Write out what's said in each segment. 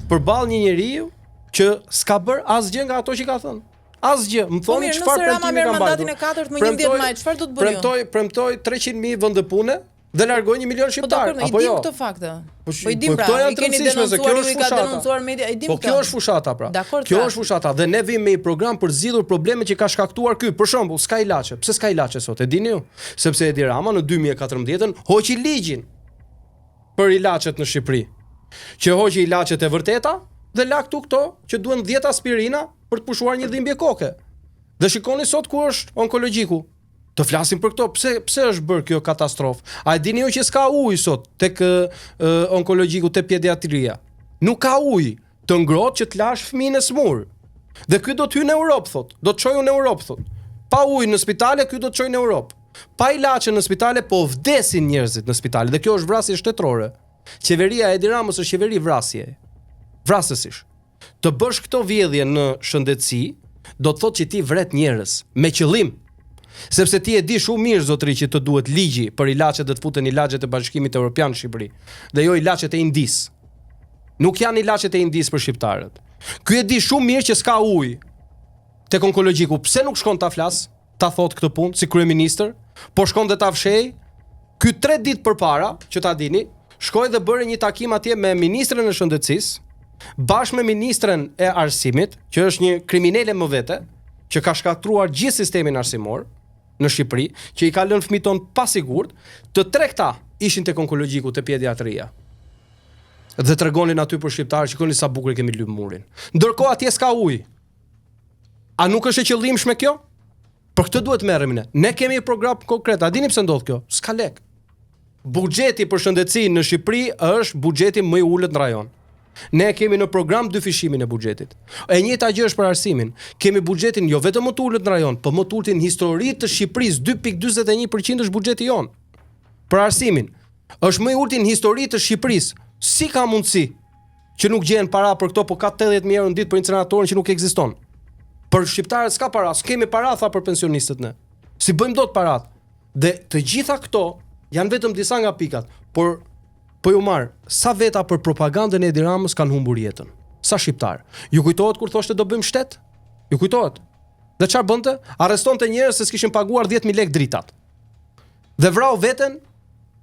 përballë një njeriu që s'ka bër asgjë nga ato që ka thënë. Asgjë. Më thoni çfarë premtimi ka mandatin e 4 më 11 maj, çfarë do të bëjë? Premtoj 300.000 vende pune dhe largoi 1 milion shqiptar. Apo jo? Këto fakte. Po i dim pra, i keni denoncuar, ju ka denoncuar media, i dim këto. Po kjo është fushata pra. Kjo është fushata dhe ne vim me një program për zgjidhur problemet që ka shkaktuar ky. Për shembull, s'ka ilaçe. Pse s'ka ilaçe sot? E dini ju? Sepse Edi Rama në 2014 hoqi ligjin për ilaçet në Shqipëri. Që hoqi ilaçet e vërteta dhe la këto që duhen 10 aspirina për të pushuar një dhimbje koke. Dhe shikoni sot ku është onkologjiku. Të flasim për këto, pse është bërë kjo katastrofë? A e dini ju që s'ka ujë sot tek onkologjiku te pediatria? Nuk ka ujë të ngrohtë që të lash fëmijën e smur. Dhe ky do të hyjë në Europë thot. Do të çojë në Europë thot. Pa ujë në spitale ky do të çojë në Europë. Pa ilaçe në spitale po vdesin njerëzit në spitale dhe kjo është vrasje shtetërore. Qeveria e Edi Ramës është qeveri vrasje. Vrasësish. Të bësh këto vjedhje në shëndetësi, do të thotë që ti vret njerëz me qëllim. Sepse ti e di shumë mirë zotëri që të duhet ligji për ilaçet dhe të futen ilaçet e Bashkimit Evropian në Shqipëri dhe jo ilaçet e Indis. Nuk janë ilaçet e Indis për shqiptarët. Ky e di shumë mirë që s'ka ujë tek onkologjiku. Pse nuk shkon ta flas, ta thot këtë punë si kryeministër, po shkon dhe ta fshej. Ky 3 ditë përpara, që ta dini, shkoi dhe bëri një takim atje me ministren e shëndetësisë, bashkë me ministren e arsimit, që është një kriminale më vete, që ka shkatruar gjithë sistemin arsimor në Shqipëri, që i ka lënë fëmijët tonë pa sigurt, të 3 këta ishin tek onkologjiku te pediatria. Dhe tregonin aty për shqiptarë, shikoni sa bukur kemi lyp murin. Ndërkohë atje s'ka ujë. A nuk është e qëllimshme kjo? Për këtë duhet merremi ne. Ne kemi një program konkret. A dini pse ndodh kjo? S'ka lek. Buxheti për shëndetësinë në Shqipëri është buxheti më i ulët në rajon. Ne kemi në program dyfishimin e buxhetit. E njëjta gjë është për arsimin. Kemi buxhetin jo vetëm më të ulët në rajon, por më të ulët në histori të Shqipërisë, 2.41% është buxheti jon. Për arsimin, është më i ulët në histori të Shqipërisë. Si ka mundësi që nuk gjehen para për këto, po ka 80.000 euro në ditë për incineratorën që nuk ekziston? Për shqiptarët s'ka para, s'kemi para tha për pensionistët ne. Si bëjmë dot parat? Dhe të gjitha këto janë vetëm disa nga pikat, por po ju marr, sa veta për propagandën e Edi Ramës kanë humbur jetën. Sa shqiptar. Ju kujtohet kur thoshte do bëjmë shtet? Ju kujtohet? Dhe çfarë bënte? Arrestonte njerëz se s'kishin paguar 10.000 lekë dritat. Dhe vrau veten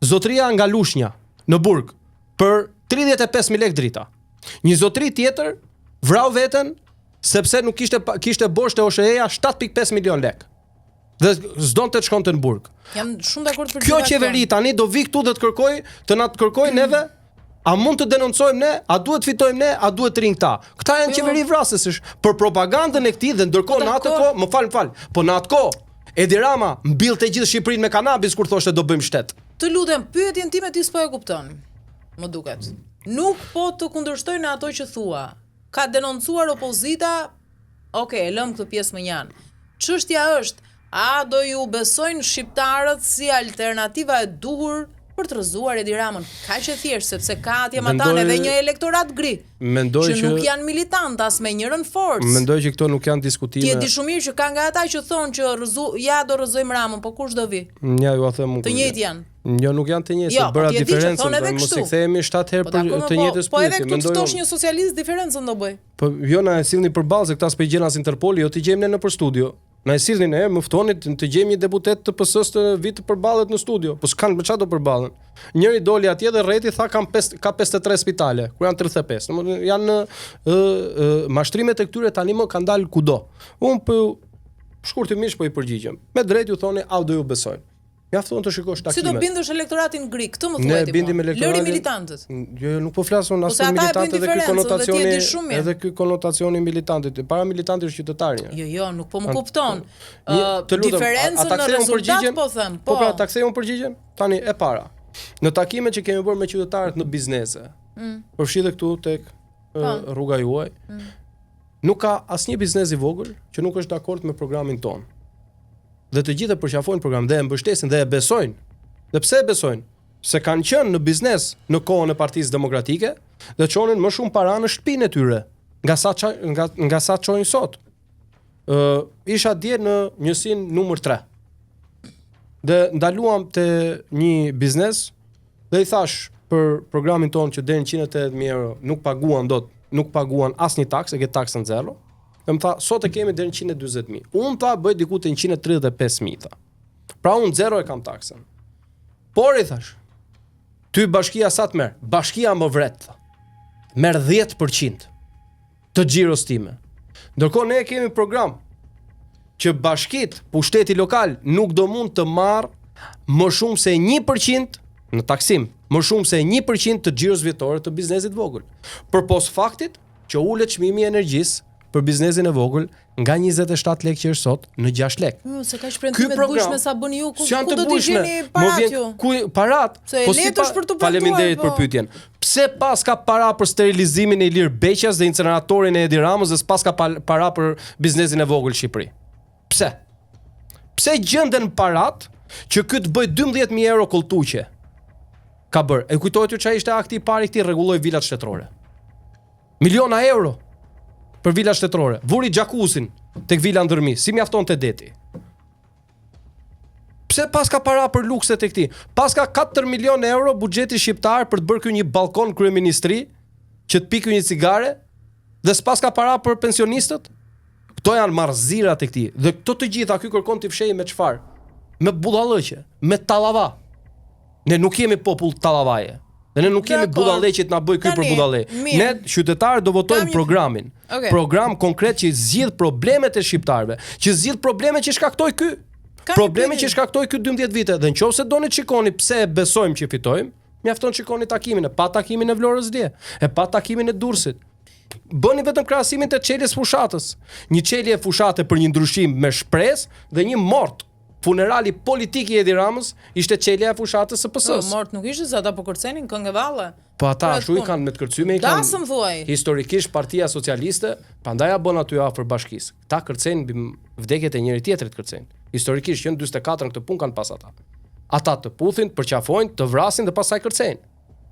zotëria nga Lushnja në Burg për 35.000 lekë drita. Një zotëri tjetër vrau veten sepse nuk kishte bosh te OSHE-ja 7.5 milion lekë. Dhe s'donte të shkonte në Burg. Jam shumë dakord për kjo qeveri tani do vi këtu dhe të na kërkoj neve, a mund të denoncojmë ne, a duhet fitojmë ne, a duhet të rinë këta. Këta janë qeveri vrasësish për propagandën e këtij dhe ndërkohë në atë kohë, më fal, po në atë kohë Edi Rama mbillte gjithë Shqipërinë me kanabis kur thoshte do bëjmë shtet. Të lutem, pyetjen time ti s'po e kupton. Më duket. Nuk po të kundërshtoj në ato që thua. Ka denoncuar opozita, e lëm këtë pjesë më janë. Çështja është, a do ju besojnë shqiptarët si alternativa e duhur për të rrëzuar Edi Ramën? Kaq e thjesht, sepse ka atje matan edhe një elektorat gri. Mendoj që nuk janë militant as me njërin forcë. Mendoj që këto nuk janë diskutime. Ti e di shumë mirë që ka nga ata që thonë që do rrëzojmë Ramën, po kush do vi? Ja ju a them unë. Të njëjtë janë. Jo, nuk janë të njëjtë, bëra diferencën, mos i kthehemi 7 herë për të njëjtës pyetje. Po edhe këtu të ftosh një socialist diferencën do bëj. Po jo na e sillni përballë se këta s'po gjen as Interpoli, jo ti gjejmë ne nëpër studio. Na e sillni ne, më ftoni të gjejmë një deputet të PS-s të vit të përballet në studio. Po s'kan me çfarë do përballen. Njëri doli atje dhe rreti tha ka 53 spitale, ku janë 35. Domethënë janë mashtrimet e këtyre tani më kanë dalë kudo. Un po shkurtimisht po i përgjigjem. Me drejt ju thoni au do ju besojnë. Mjafton të shikosh takimet. Si do bindesh elektoratin gri? Këtë më thuaj ti. Ne bindim elektoratin. Lëri militantët. Jo, nuk po flasun as për militantët edhe ky konotacioni militantit. Para militantit është qytetar. Jo, nuk po më kupton. Diferencën në rezultat po them. Po pra, ta kthej unë përgjigjen. Tani e para. Në takimet që kemi bërë me qytetarët në biznese. Përfshirë këtu tek rruga juaj. Nuk ka asnjë biznes i vogël që nuk është dakord me programin ton. Dhe të gjithë e përqafojnë program dhe e mbështesin dhe e besojnë. Dhe pse e besojnë? Se kanë qenë në biznes në kohën e Partisë Demokratike dhe çonin më shumë para në shtëpinë e tyre nga sa çojnë sot. Isha dje në njësinë numër 3. Dhe ndaluam te një biznes dhe i thash për programin ton që deri në 180.000 euro nuk paguan dot nuk paguan asnjë taksë, e ke taksën zero. Dhe më tha, sot e kemi deri në 140.000. Unë tha bëj diku te 135.000. Pra unë zero e kam taksën. Por i thash, ty bashkia sa të merr? Bashkia më vret. Merr 10% të xhiros time. Ndërkohë ne kemi program që bashkit, pushteti lokal nuk do mund të marr më shumë se 1% në taksim, më shumë se 1% të xhiros vjetore të biznesit vogël. Përpos faktit që ulet çmimi i energjisë për biznesin e vogël nga 27 lekë që është sot në 6 lekë. Se ka shprendime të bujshme sa bëni ju, ku do t'i gjeni parat ju? Ku parat? Po si për të përtuar. Faleminderit për pyetjen. Pse pas ka para për sterilizimin e Ilir Beqas dhe inceneratorin e Edi Ramës dhe s'pas ka para për biznesin e vogël në Shqipëri? Pse? Pse gjenden parat që ky të bëj 12.000 euro kolltuqe? Ka bër. E kujtohet ju çfarë ishte akti i parë i këtij, rregulloi vilat shtetërore. Miliona euro për vila shtetërore. Vuri xhakuzin tek vila ndërmi, si mjaftonte deti. Pse pas ka para për lukset e këtij? Pas ka 4 milionë euro buxheti shqiptar për të bërë një balkon kryeministri që të pikë një cigare dhe s'pas ka para për pensionistët? Këto janë marrëzirat e këtij. Dhe këto të gjitha ky kërkon t'i fshehë me çfarë? Me budallëqe, me tallava. Ne nuk jemi popull tallavaje. Dhe ne nuk kemi budallëqe të na bëj ky për budallë. Ne qytetarët do votojmë programin. Program konkret që zgjidh problemet e shqiptarëve, që zgjidh problemet që shkaktoi ky. Problemet që shkaktoi ky 12 vite. Dhe nëse doni të shikoni pse e besojmë që fitojmë, mjafton shikoni takimin, pa takimin e Vlorës dje, e pa takimin e Durrësit. Bëni vetëm krahasimin të çeljes fushatës. Një çelje fushate për një ndryshim me shpresë dhe një mort. Funerali politik i Edi Ramës ishte çelja e fushatës së PS-s. Mort nuk ishte se ata po kërcenin këngë valle. Po ata ashtu i kanë me të kërcyme, i kanë. Dasëm thuaj. Historikisht Partia Socialiste, prandaj ja bën aty afër bashkisë. Ata kërcejnë mbi vdekjet e njëri tjetrit kërcejnë. Historikisht që në 44 këtë punë kanë pas ata. Ata të puthin, përqafojnë, të vrasin dhe pastaj kërcejnë.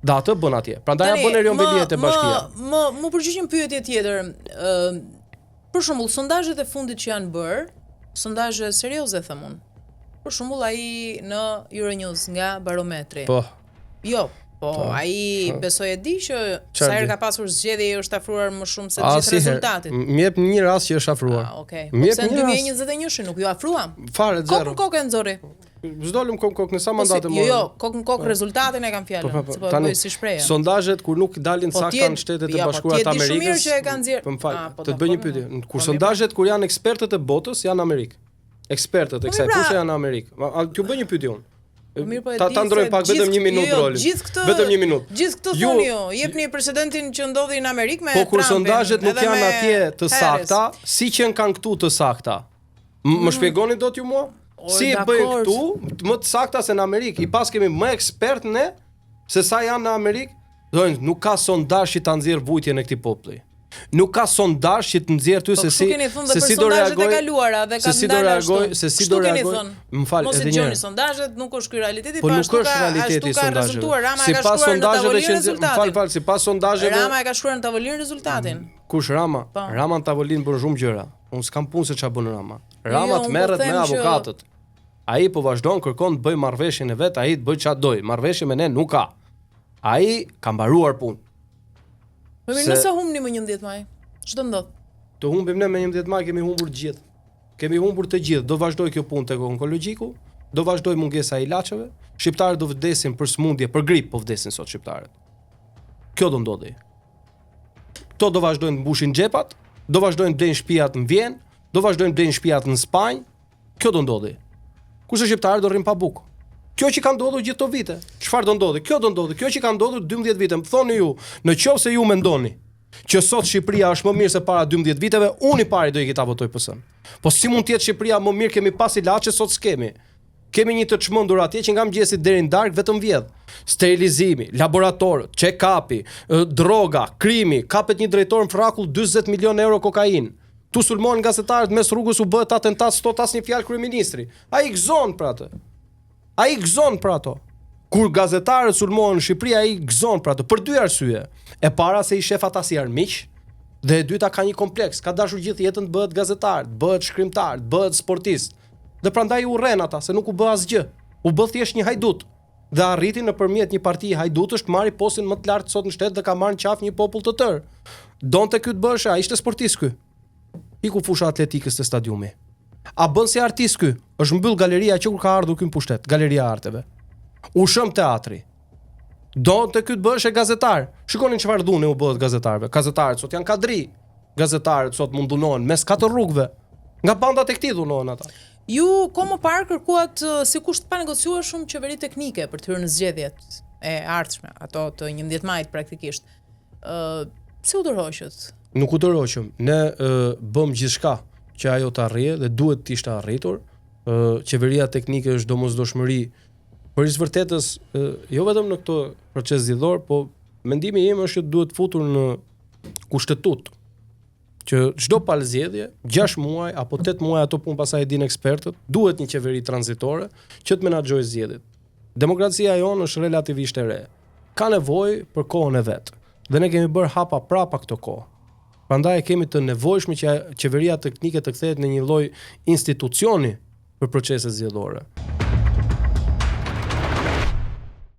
Dhe atë bën atje. Prandaj ja bën Erion Veliet e bashkia. Më përgjigj një pyetje tjetër. Për shembull, sondazhet e fundit që janë bërë, sondazhe serioze them unë. Për shembull ai në Euronews nga Barometri. Po. Jo, ai besoj e di që sa herë ka pasur zgjedhje është afruar më shumë se gjithë rezultatit. Më jep një rast që është afruar. Okej. Po se në 2021 nuk ju afruam. Fare zero. Kokë e nxorri. S'dolëm kokë në sa mandate më. Jo, kokë rezultatin e kanë fjalën, se po bëj si shprehje. Sondazhet kur nuk dalin sakta në Shtetet e Bashkuara të Amerikës. Shumë mirë që e kanë nxjerr. Po më fal, të bëj një pyetje. Kur sondazhet kur janë ekspertët e botës janë në Amerikë. Ekspertët e kësaj kush janë në Amerikë? T'ju bëj një pyetje unë. Ta ndroj pak vetëm 1 minutë rolin. Vetëm 1 minutë. Gjithë këtë thoni ju, jepni precedentin që ndodhi në Amerikë me Trumpin. Po kur sondazhet nuk janë atje të sakta, si që kanë këtu të sakta. Më shpjegoni dot ju mua? Si e bëjnë këtu më të sakta se në Amerikë? I pas kemi më ekspert ne se sa janë në Amerikë. Thonë, nuk ka sondazh që ta nxjerr vujtjen e këtij populli. Nuk ka sondazh që të nxjerr ty se si do reagoj, se si do reagoj. Më fal, edhe një herë. Sondazhet nuk është ky realiteti, po nuk është realiteti i sondazheve. Sipas sondazheve që fal, sipas sondazheve Rama e ka shkruar në tavolinë rezultatin. Kush Rama? Rama në tavolinë bën shumë gjëra. Unë s'kam punë se ç'a bën Rama. Rama të merret me avokatët. Ai po vazhdon kërkon të bëj marrëveshjen e vet, ai të bëj ç'a doj. Marrëveshje me ne nuk ka. Ai ka mbaruar punë. Po mirë, nëse humni më 11 maj, ç'do ndodh? Të humbim ne me 11 maj, kemi humbur të gjithë. Kemi humbur të gjithë. Do vazhdoj kjo punë tek onkologjiku, do vazhdoj mungesa e ilaçeve, shqiptarët do vdesin për smundje, për grip po vdesin sot shqiptarët. Kjo do ndodhi. Kto do vazhdojnë të mbushin xhepat, do vazhdojnë të blejnë shtëpiat në Vjenë, do vazhdojnë të blejnë shtëpiat në Spanjë. Kjo do ndodhi. Kurse shqiptarët do rrin pa bukë. Kjo që ka ndodhur gjithë këto vite. Çfarë do ndodhi? Kjo do ndodhi. Kjo që ka ndodhur 12 vite. Më thoni ju, nëse ju mendoni që sot Shqipëria është më mirë se para 12 viteve, unë i pari do i kita votoj PS-n. Po si mund të jetë Shqipëria më mirë, kemi pas ilaçe, sot s'kemi. Kemi një të çmendur atje që nga mëngjesi deri në darkë vetëm vjedh. Sterilizimi, laboratorët, check-upi, droga, krimi, kapet një drejtor në Frakull 40 milionë euro kokainë. Tu sulmojnë gazetarët mes rrugës, u bëhet atentat, s'tot asnjë fjalë kryeministri. Ai gëzon për atë. Ai gëzon për ato. Kur gazetarët sulmohen në Shqipëri, ai gëzon për ato për dy arsye. E para se i shef ata si armiq, dhe e dyta ka një kompleks, ka dashur gjithë jetën të bëhet gazetar, të bëhet shkrimtar, të bëhet sportist. Dhe prandaj u rren ata se nuk u bë asgjë. U bë thjesht një hajdut. Dhe arriti nëpërmjet një partie hajdutësh të marrë postin më të lartë sot në shtet dhe ka marrë në qafë një popull të tërë. Donte ky të bësh, a ishte sportist ky? Iku fusha atletikës te stadiumi. A bën si artist ky? Është mbyll galeria që kur ka ardhur ky në pushtet, Galeria e Arteve. U shëm teatri. Donte ky të bësh gazetar. Shikonin çfarë dhunë u bëhet gazetarëve. Gazetarët sot janë kadri. Gazetarët sot mund dhunohen mes 4 rrugëve. Nga bandat e këtij dhunohen ata. Ju ko më parë kërkuat sikur të pa negociuar shumë qeveri teknike për të hyrë në zgjedhjet e ardhshme, ato të 11 majit praktikisht. Si u tërhoqët? Nuk u tërhoqëm. Ne bëm gjithçka që ajo të arrijë dhe duhet të ishte arritur. Qeveria teknike është domosdoshmëri. Për së vërtetës, jo vetëm në këtë proces zgjedhor, po mendimi im është që duhet futur në kushtetut që çdo palë zgjedhje, 6 muaj apo 8 muaj ato punë pasaj e din ekspertët, duhet një qeveri tranzitore që të menaxhojë zgjedhjet. Demokracia jonë është relativisht e re. Ka nevojë për kohën e vet. Dhe ne kemi bërë hapa prapa këtë kohë. Prandaj kemi të nevojshme që qeveria teknike të kthehet në një lloj institucioni për proceset zgjedhore.